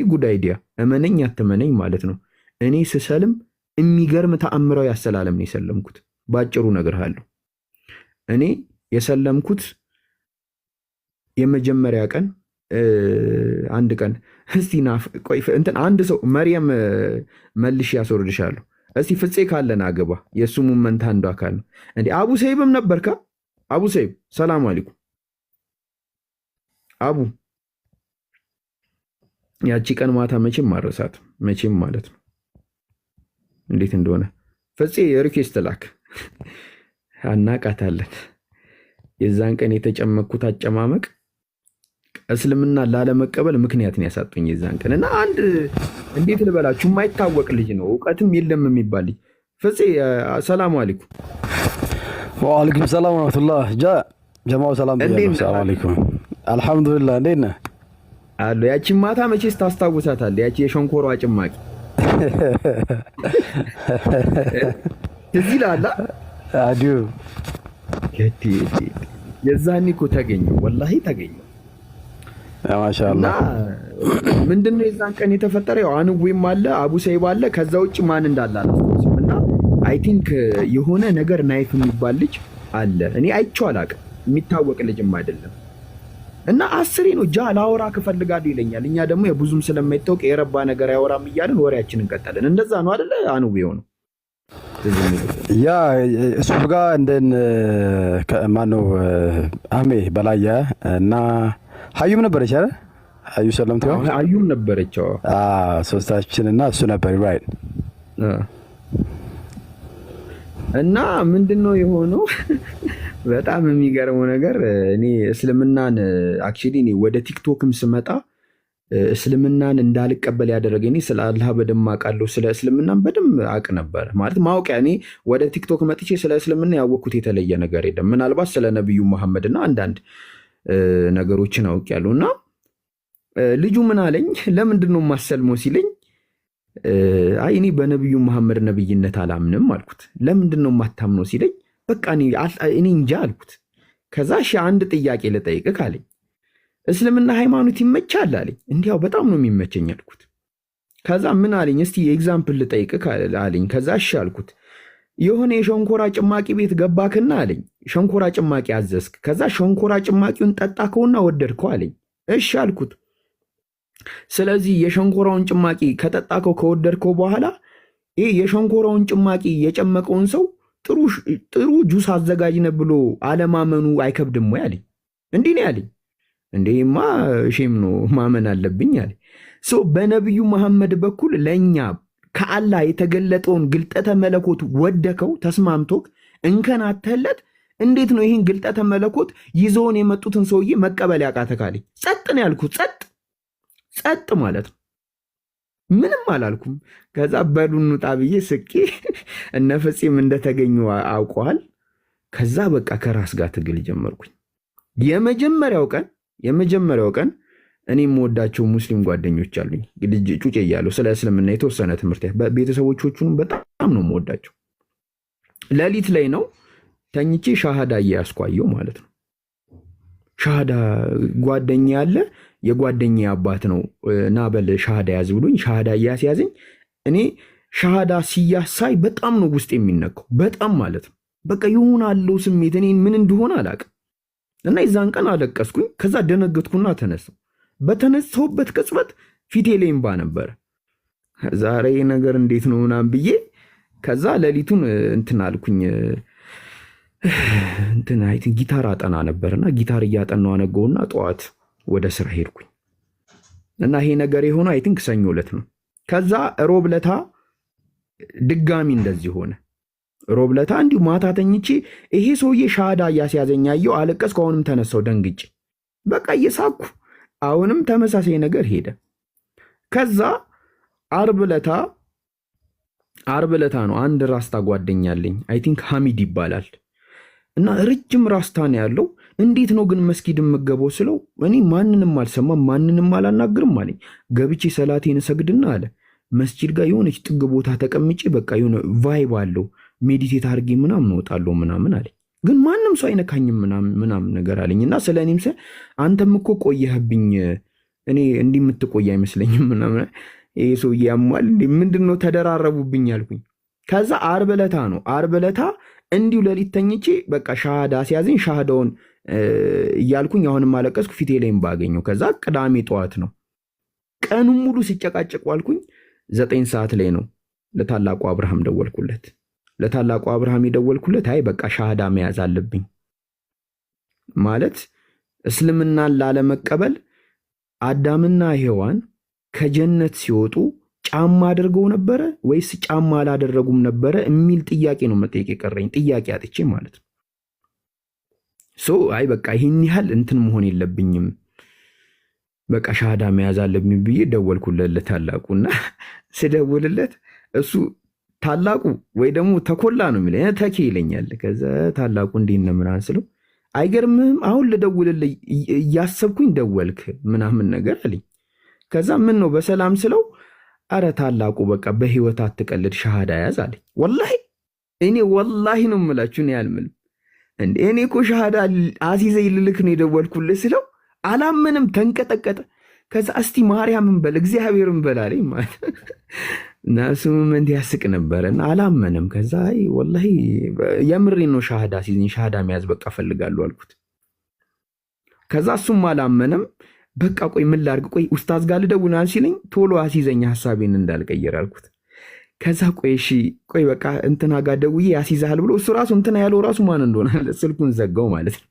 ጉድ አይዲያ እመነኝ አትመነኝ ማለት ነው። እኔ ስሰልም የሚገርም ተአምራዊ አሰላለም ነው የሰለምኩት። ባጭሩ እነግርሃለሁ። እኔ የሰለምኩት የመጀመሪያ ቀን አንድ ቀን እስቲ ቆይ እንትን አንድ ሰው መርየም መልሽ ያስወርድሻለሁ። እስቲ ፍፄ ካለን አገባ የእሱ ሙመንት አንዱ አካል ነው እንዴ። አቡ ሰይብም ነበርካ? አቡ ሰይብ ሰላም አለይኩም አቡ። ያቺ ቀን ማታ መቼም ማረሳት መቼም ማለት ነው እንዴት እንደሆነ ፍፄ ሪኩዌስት ላክ አናቃታለን። የዛን ቀን የተጨመቅኩት አጨማመቅ እስልምና ላለመቀበል ምክንያትን ያሳጡኝ የዛን ቀን እና አንድ እንዴት ልበላችሁ የማይታወቅ ልጅ ነው እውቀትም የለም የሚባል ልጅ ፍፄ ሰላም አለይኩም። ወአለይኩም ሰላም ወራህመቱላህ ጀማው ሰላም ሰላም አለይኩም አልሐምዱሊላህ እንዴት ነህ አሎ። ያቺ ማታ መቼስ ታስታውሳታለህ? ያቺ የሸንኮሯ ጭማቂ ትዝ ይልሃል? አዲሁ የዛኔ እኮ ተገኘው ወላሂ ተገኘው። ማሻአላህ ምንድነው የዛን ቀን የተፈጠረ? ያው አንዌም አለ አቡ ሰይብ አለ። ከዛ ውጭ ማን እንዳለ አላስታውስም። እና አይ ቲንክ የሆነ ነገር ናይፍ የሚባል ልጅ አለ። እኔ አይቼው አላውቅም። የሚታወቅ ልጅም አይደለም። እና አስሬ ነው ጃ ላወራ ከፈልጋለሁ ይለኛል። እኛ ደግሞ የብዙም ስለማይታወቅ የረባ ነገር አያወራም እያልን ወሬያችንን እንቀጠልን። እንደዛ ነው አይደለ? አንዌው ነው ያ እሱ ጋር እንደን ማነው አሜ በላያ እና ሀዩም ነበረች አይደል? ሀዩ ሰለምት ነው። ሀዩም ነበረች። ሶስታችን እና እሱ ነበር ራይት። እና ምንድነው የሆነው? በጣም የሚገርመው ነገር እኔ እስልምናን አክቹሊ እኔ ወደ ቲክቶክም ስመጣ እስልምናን እንዳልቀበል ያደረገኝ እኔ ስለ አላህ በደንብ አውቃለሁ። ስለ እስልምናን በደንብ አውቅ ነበር ማለት ማወቂያ። እኔ ወደ ቲክቶክ መጥቼ ስለ እስልምና ያወቅኩት የተለየ ነገር የለም። ምናልባት ስለ ነቢዩ መሐመድና አንዳንድ ነገሮችን አውቄያለሁ። እና ልጁ ምን አለኝ፣ ለምንድን ነው የማሰልመው ሲለኝ፣ አይ እኔ በነቢዩ መሐመድ ነብይነት አላምንም አልኩት። ለምንድን ነው የማታምነው ሲለኝ፣ በቃ እኔ እንጃ አልኩት። ከዛ እሺ አንድ ጥያቄ ልጠይቅህ አለኝ። እስልምና ሃይማኖት ይመቻል አለኝ። እንዲያው በጣም ነው የሚመቸኝ አልኩት። ከዛ ምን አለኝ፣ እስቲ ኤግዛምፕል ልጠይቅህ አለኝ። ከዛ እሺ አልኩት። የሆነ የሸንኮራ ጭማቂ ቤት ገባክና አለኝ፣ ሸንኮራ ጭማቂ አዘዝክ። ከዛ ሸንኮራ ጭማቂውን ጠጣከውና ወደድከው አለኝ። እሺ አልኩት። ስለዚህ የሸንኮራውን ጭማቂ ከጠጣከው ከወደድከው በኋላ ይህ የሸንኮራውን ጭማቂ የጨመቀውን ሰው ጥሩ ጁስ አዘጋጅነ ብሎ አለማመኑ አይከብድም ወይ አለኝ። እንዲህ ነው ያለኝ። እንዴማ ሼም ነው ማመን አለብኝ አለ። በነቢዩ መሐመድ በኩል ለእኛ ከአላህ የተገለጠውን ግልጠተ መለኮት ወደከው ተስማምቶክ እንከን አተለት። እንዴት ነው ይህን ግልጠተ መለኮት ይዘውን የመጡትን ሰውዬ መቀበል ያቃተካለኝ? ጸጥ ነው ያልኩት። ጸጥ ማለት ነው። ምንም አላልኩም። ከዛ በሉን ውጣ ብዬ ስቄ እነ ፍፄም እንደተገኙ አውቀዋል። ከዛ በቃ ከራስ ጋር ትግል ጀመርኩኝ። የመጀመሪያው ቀን እኔ የምወዳቸው ሙስሊም ጓደኞች አሉኝ። ጩጬ እያለሁ ስለ እስልምና የተወሰነ ትምህርት ቤተሰቦቹንም በጣም ነው የምወዳቸው። ሌሊት ላይ ነው ተኝቼ ሻሃዳ እያስኳየው ማለት ነው። ሻሃዳ ጓደኛ ያለ የጓደኛ አባት ነው ናበል ሻሃዳ ያዝ ብሎኝ ሻሃዳ እያስያዘኝ እኔ ሻሃዳ ሲያሳይ በጣም ነው ውስጥ የሚነካው። በጣም ማለት ነው በቃ ይሁን አለው ስሜት እኔ ምን እንደሆነ አላውቅም። እና የዛን ቀን አለቀስኩኝ። ከዛ ደነገጥኩና ተነሳሁ። በተነሳሁበት ቅጽበት ፊቴ ላይ እንባ ነበረ። ዛሬ ነገር እንዴት ነው ምናምን ብዬ ከዛ ሌሊቱን እንትን አልኩኝ። እንትን አይትን ጊታር አጠና ነበርና ጊታር እያጠናው አነገውና ጠዋት ወደ ስራ ሄድኩኝ። እና ይሄ ነገር የሆነው አይ ቲንክ ሰኞ ዕለት ነው። ከዛ ሮብ ዕለት ድጋሚ እንደዚህ ሆነ። ሮብ ዕለት እንዲሁ ማታ ተኝቼ ይሄ ሰውዬ ሻሃዳ እያስያዘኝ አየሁ። አለቀስኩ። አሁንም ተነሳው ደንግጬ በቃ እየሳኩ አሁንም ተመሳሳይ ነገር ሄደ። ከዛ ዓርብ ዕለት ነው አንድ ራስታ ጓደኛለኝ አይ ቲንክ ሐሚድ ይባላል እና ረጅም ራስታ ነው ያለው። እንዴት ነው ግን መስጊድ የምገባው ስለው እኔ ማንንም አልሰማም ማንንም አላናግርም አለኝ። ገብቼ ሰላቴን ሰግድና አለ መስጊድ ጋር የሆነች ጥግ ቦታ ተቀምጬ በቃ የሆነ ቫይብ አለው ሜዲቴት አድርጌ ምናምን እወጣለሁ ምናምን አለኝ። ግን ማንም ሰው አይነካኝም ምናምን ነገር አለኝ። እና ስለ እኔም አንተም እኮ ቆየህብኝ እኔ እንዲህ የምትቆይ አይመስለኝም ምናምን ይሄ ሰውዬ ያሟል ምንድነው ተደራረቡብኝ አልኩኝ። ከዛ ዓርብ ዕለታ እንዲሁ ሌሊት ተኝቼ በቃ ሻሃዳ ሲያዘኝ ሻሃዳውን እያልኩኝ አሁንም አለቀስኩ ፊቴ ላይም ባገኘው። ከዛ ቅዳሜ ጠዋት ነው ቀኑን ሙሉ ሲጨቃጨቅ ዋልኩኝ። 9 ሰዓት ላይ ነው ለታላቁ አብርሃም ደወልኩለት። ለታላቁ አብርሃም የደወልኩለት አይ በቃ ሻሃዳ መያዝ አለብኝ ማለት እስልምናን ላለመቀበል አዳምና ሔዋን ከጀነት ሲወጡ ጫማ አድርገው ነበረ ወይስ ጫማ አላደረጉም ነበረ የሚል ጥያቄ ነው መጠየቅ የቀረኝ። ጥያቄ አጥቼ ማለት ነው። አይ በቃ ይህን ያህል እንትን መሆን የለብኝም በቃ ሻሃዳ መያዝ አለብኝ ብዬ ደወልኩለት ለታላቁና ስደውልለት እሱ ታላቁ ወይ ደግሞ ተኮላ ነው የሚለኝ ተኬ ይለኛል። ከዛ ታላቁ እንዴት ነው ምናምን ስለው አይገርምህም አሁን ልደውልልህ እያሰብኩኝ ደወልክ ምናምን ነገር አለኝ። ከዛ ምን ነው በሰላም ስለው አረ ታላቁ በቃ በህይወት አትቀልድ ሻሃዳ ያዝ አለኝ። ወላሂ ነው የምላችሁ እኔ አልምልም እንዴ እኔ እኮ ሻሃዳ አሲዘኝ ልልክ ነው የደወልኩልህ ስለው አላመንም፣ ተንቀጠቀጠ። ከዛ እስቲ ማርያምን በል እግዚአብሔርን በል አለኝ ማለት እና እሱም እንዲህ ያስቅ ነበረና አላመንም። ከዛ ወላሂ የምሬን ነው ሻሃዳ ሲዝኝ ሻሃዳ መያዝ በቃ ፈልጋለሁ አልኩት። ከዛ እሱም አላመንም። በቃ ቆይ ምን ላድርግ ቆይ ኡስታዝ ጋር ልደውል ሲለኝ ቶሎ አሲዘኝ ሐሳቤን እንዳልቀየር አልኩት። ከዛ ቆይ እሺ ቆይ በቃ እንትና ጋር ደውዬ ያሲዛል ብሎ እሱ ራሱ እንትና ያለው ራሱ ማን እንደሆነ ስልኩን ዘጋው ማለት ነው።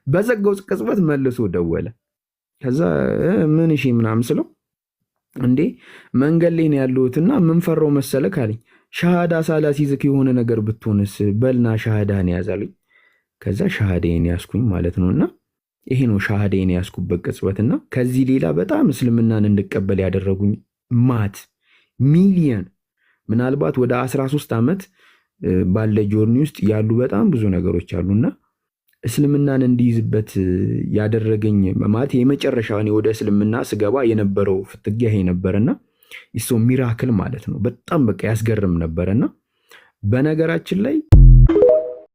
በዘጋው ቅጽበት መልሶ ደወለ። ከዛ ምን እሺ ምናምን ስለው እንዴ መንገድ ላይ ነው ያለሁትና ምን ፈራው መሰለህ አለኝ። ሻሃዳ ሳላሲዝክ የሆነ ነገር ብትሆንስ በልና ሻሃዳን ያዛልኝ። ከዛ ሻሃዳን ያስኩኝ ማለት ነውና ይሄ ነው ሻሃዳን ያስኩበት ቅጽበትና ከዚህ ሌላ በጣም እስልምናን እንድቀበል ያደረጉኝ ማት ሚሊየን ምናልባት ወደ 13 ዓመት ባለ ጆርኒ ውስጥ ያሉ በጣም ብዙ ነገሮች አሉና እስልምናን እንዲይዝበት ያደረገኝ ማለት የመጨረሻ እኔ ወደ እስልምና ስገባ የነበረው ፍትጊያ ይሄ ነበርና ሚራክል ማለት ነው። በጣም በቃ ያስገርም ነበርና በነገራችን ላይ